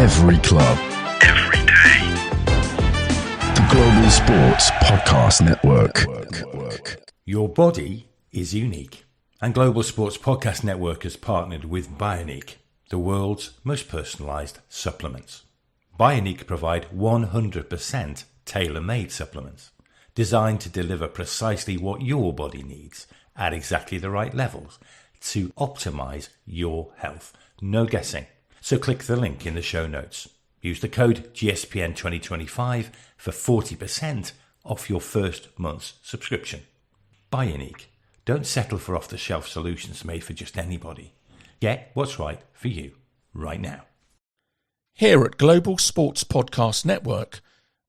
Every club. Every day. The Global Sports Podcast Network. Your body is unique. And Global Sports Podcast Network has partnered with Bioniq, the world's most personalised supplements. Bioniq provide 100% tailor-made supplements designed to deliver precisely what your body needs at exactly the right levels to optimise your health. No guessing. So click the link in the show notes. Use the code GSPN2025 for 40% off your first month's subscription. Bioniq. Don't settle for off-the-shelf solutions made for just anybody. Get what's right for you right now. Here at Global Sports Podcast Network,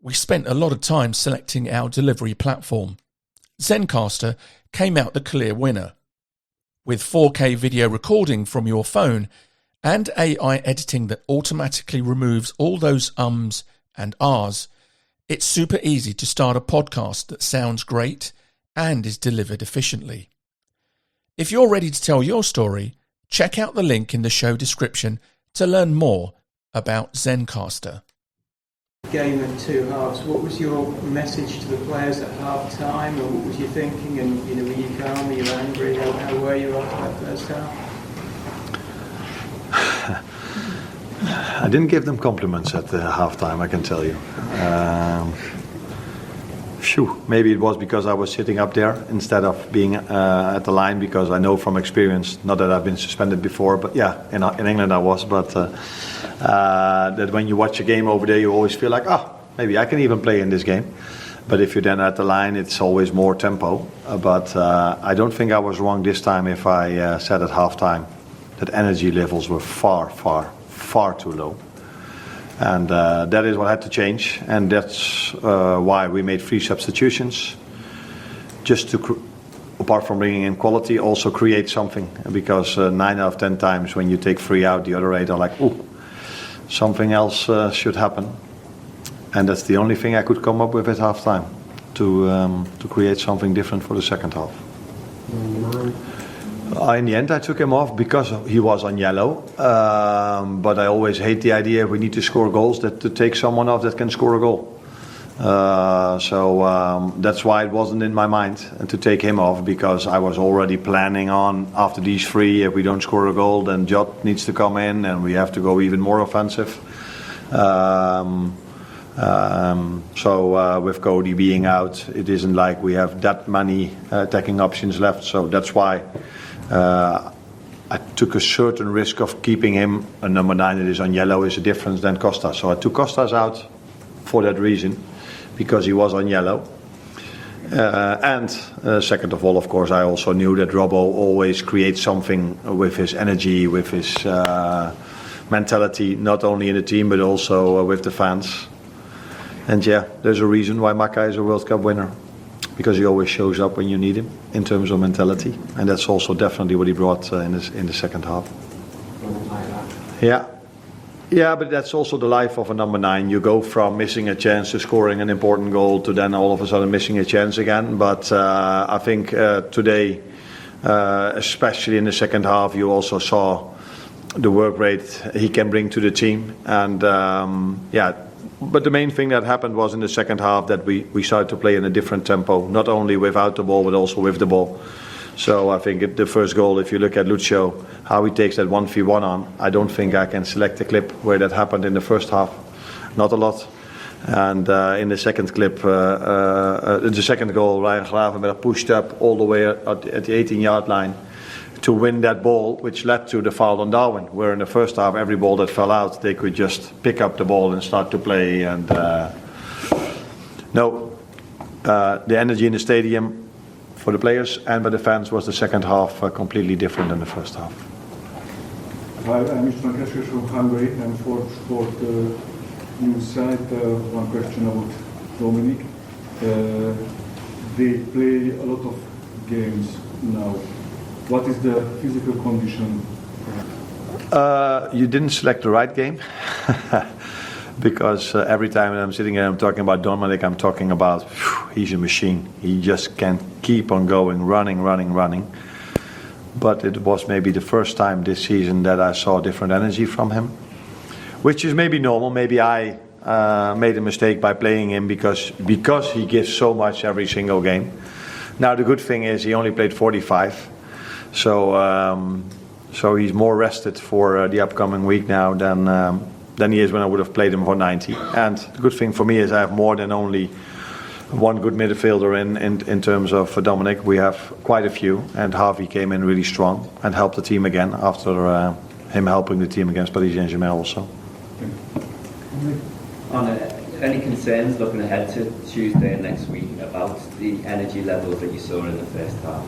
we spent a lot of time selecting our delivery platform. Zencastr came out the clear winner. With 4K video recording from your phone and AI editing that automatically removes all those ums and ahs, it's super easy to start a podcast that sounds great and is delivered efficiently. If you're ready to tell your story, check out the link in the show description to learn more about Zencastr. Game of two halves. What was your message to the players at half time, or what was you thinking? And were you calm? Were you angry? How were you after that first half? I didn't give them compliments at the half time, I can tell you. Maybe it was because I was sitting up there instead of being at the line, because I know from experience, not that I've been suspended before, but yeah, in England I was, but that when you watch a game over there, you always feel like, maybe I can even play in this game. But if you're then at the line, it's always more tempo. But I don't think I was wrong this time if I said at halftime that energy levels were far, far, far too low. And that is what had to change, and that's why we made 3 substitutions, just to, apart from bringing in quality, also create something. Because 9 out of 10 times when you take 3 out, the other 8 are like, something else should happen. And that's the only thing I could come up with at halftime, to create something different for the second half. In the end, I took him off because he was on yellow. But I always hate the idea, if we need to score goals, that to take someone off that can score a goal. So that's why it wasn't in my mind to take him off, because I was already planning on, after these 3, if we don't score a goal, then Jot needs to come in and we have to go even more offensive. So with Cody being out, it isn't like we have that many attacking options left. So that's why I took a certain risk of keeping him. A number 9 that is on yellow is a difference than Costa. So I took Costas out for that reason, because he was on yellow. And second of all, of course, I also knew that Robbo always creates something with his energy, with his mentality, not only in the team but also with the fans. And yeah, there's a reason why Maka is a World Cup winner, because he always shows up when you need him in terms of mentality, and that's also definitely what he brought in the second half. Yeah, but that's also the life of a number 9. You go from missing a chance to scoring an important goal to then all of a sudden missing a chance again. But I think today, especially in the second half, you also saw the work rate he can bring to the team. And but the main thing that happened was in the second half that we started to play in a different tempo, not only without the ball but also with the ball. So I think the first goal, if you look at Lucio, how he takes that 1v1 on, I don't think I can select a clip where that happened in the first half. Not a lot. And in the second clip, the second goal, Ryan Gravenberg pushed up all the way at the 18-yard line to win that ball, which led to the foul on Darwin, where in the first half, every ball that fell out, they could just pick up the ball and start to play. And the energy in the stadium for the players and by the fans was the second half completely different than the first half. Hi, I'm Zencastr from Hungary, and for Sport News site, one question about Dominic. They play a lot of games now. What is the physical condition? You didn't select the right game. Because every time I'm sitting here, I'm talking about Dominic, I'm talking about, he's a machine. He just can keep on going, running. But it was maybe the first time this season that I saw different energy from him. which is maybe normal. Maybe I made a mistake by playing him because he gives so much every single game. Now the good thing is he only played 45, so he's more rested for the upcoming week now than he is when I would have played him for 90. And the good thing for me is I have more than only one good midfielder in terms of Bioniq. We have quite a few, and Harvey came in really strong and helped the team again after him helping the team against Paris Saint-Germain also. Arne, any concerns looking ahead to Tuesday and next week about the energy levels that you saw in the first half?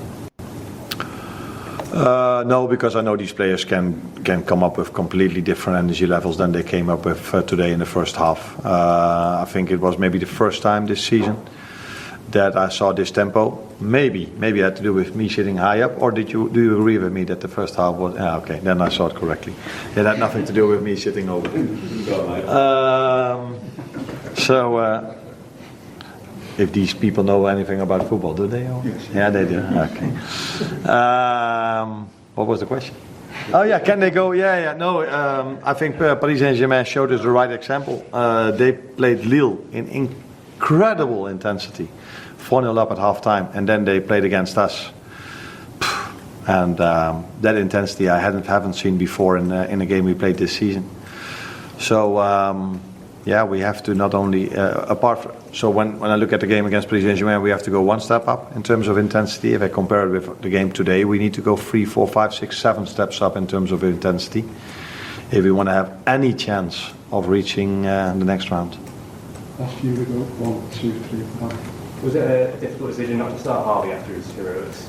No, because I know these players can come up with completely different energy levels than they came up with today in the first half. I think it was maybe the first time this season that I saw this tempo. Maybe it had to do with me sitting high up, or do you agree with me that the first half was? Okay, then I saw it correctly. It had nothing to do with me sitting over. If these people know anything about football, do they? Yes. Yeah, they do. Okay. What was the question? Oh yeah, can they go? Yeah. No, I think Paris Saint-Germain showed us the right example. They played Lille in incredible intensity, 4-0 up at half time, and then they played against us. And that intensity I haven't seen before in a game we played this season. So we have to not only So when I look at the game against Paris Saint-Germain, we have to go one step up in terms of intensity. If I compare it with the game today, we need to go 3, 4, 5, 6, 7 steps up in terms of intensity if we want to have any chance of reaching the next round. Last year we got 1, 2, 3, 4. Was it a difficult decision not to start Harvey after his heroics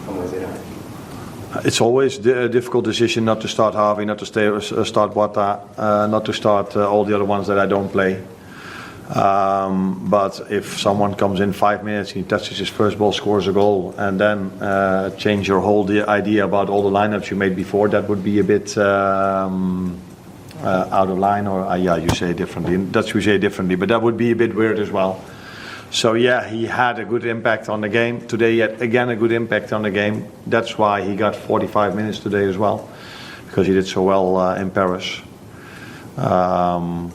from Wednesday night? It's always a difficult decision not to start Harvey, not to start Wata, not to start all the other ones that I don't play. But if someone comes in 5 minutes, he touches his first ball, scores a goal, and then change your whole idea about all the lineups you made before, that would be a bit out of line, or you say it differently. In Dutch we say it differently, but that would be a bit weird as well. So yeah, he had a good impact on the game. Today yet again a good impact on the game. That's why he got 45 minutes today as well, because he did so well in Paris. But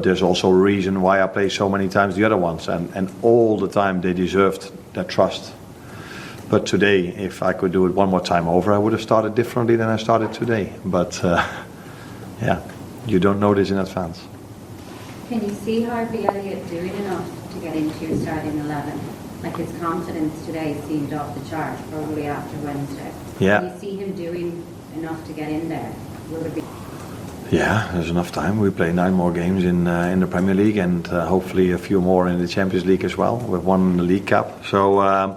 there's also a reason why I play so many times the other ones, and all the time they deserved that trust. But today, if I could do it one more time over, I would have started differently than I started today. But you don't know this in advance. Can you see Harvey Elliott doing enough to get into your starting 11? Like his confidence today seemed off the chart, probably after Wednesday. Yeah. Can you see him doing enough to get in there? Will there be? Yeah, there's enough time. We play 9 more games in the Premier League, and hopefully a few more in the Champions League as well. We've won the League Cup. So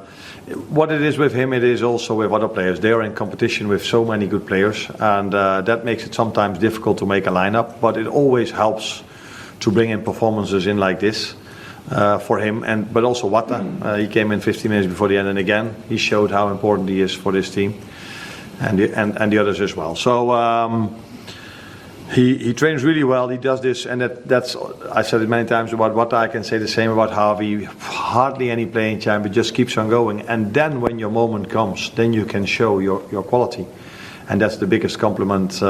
what it is with him, it is also with other players. They are in competition with so many good players, and that makes it sometimes difficult to make a lineup. But it always helps to bring in performances in like this for him, but also Wata. He came in 15 minutes before the end, and again he showed how important he is for this team, and the others as well. So he trains really well. He does this, and that's I said it many times about Wata. I can say the same about Harvey. Hardly any playing time, but just keeps on going. And then when your moment comes, then you can show your quality, and that's the biggest compliment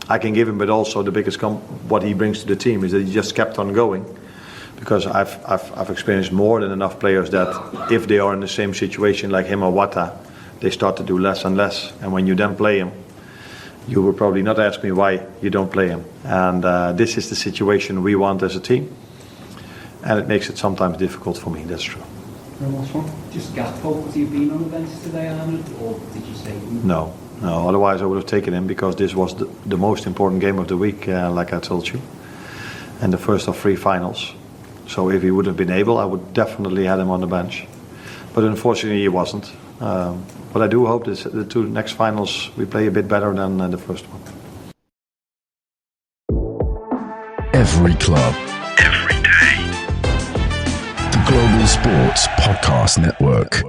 I can give him, but also the biggest what he brings to the team is that he just kept on going. Because I've experienced more than enough players that if they are in the same situation like him or Wata, they start to do less and less. And when you then play him, you will probably not ask me why you don't play him. And this is the situation we want as a team, and it makes it sometimes difficult for me. That's true. Just Gakpo, has he been on the bench today, Arne, or did you say? No. Otherwise I would have taken him, because this was the most important game of the week, like I told you, and the first of 3 finals. So if he would have been able, I would definitely have him on the bench. But unfortunately he wasn't. But I do hope that the 2 next finals we play a bit better than the first one. Every club, every day. The Global Sports Podcast Network.